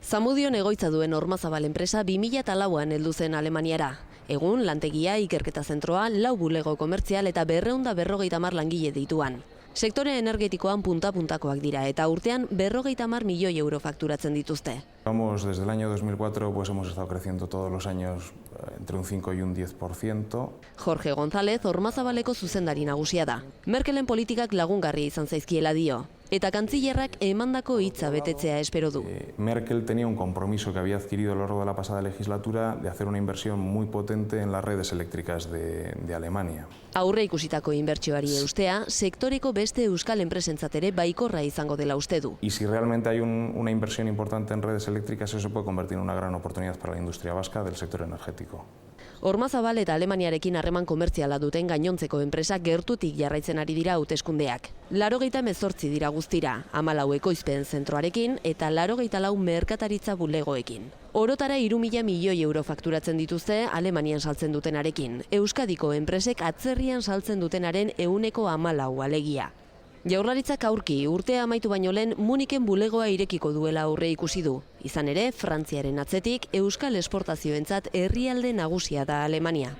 Zamudion egoitza duen Ormazabal enpresa 2004an heldu zen Alemaniara. Egun, lantegia, ikerketa zentroa, 4 bulego komertzial eta 250 langile dituan. Sektore energetikoan punta-puntakoak dira eta urtean 50 milioi euro fakturatzen dituzte. Desde el año 2004 hemos estado creciendo todos los años entre un 5 y un 10%. Jorge González Ormazabaleko zuzendari nagusia da. Merkelen politikak lagungarri izan zaizkiela dio. Eta kantzillerrak emandako hitza betetzea espero du. Merkel tenía un compromiso que había adquirido a lo largo de la pasada legislatura de hacer una inversión muy potente en las redes eléctricas de Alemania. Aurre ikusitako inbertsioari eustea, sektoreko beste euskal enpresentzat ere baikorra izango dela uste du. Y si realmente hay una inversión importante en redes eléctricas, eso se puede convertir en una gran oportunidad para la industria vasca del sector energético. Ormazabal eta Alemaniarekin harreman komertziala duten gainontzeko enpresak gertutik jarraitzen ari dira hauteskundeak. 98 dira guztira, 14 ekoizpen zentroarekin eta 94 merkataritza bulegoekin. Orotara 3.000 milioi euro fakturatzen dituzte Alemanian saltzen dutenarekin. Euskadiko enpresek atzerrian saltzen dutenaren 14% alegia. Jaurlaritzak aurki urtea amaitu baino lehen Muniken bulegoa irekiko duela aurre ikusi du. Izan ere, Frantziaren atzetik euskal esportazioentzat herrialde nagusia da Alemania.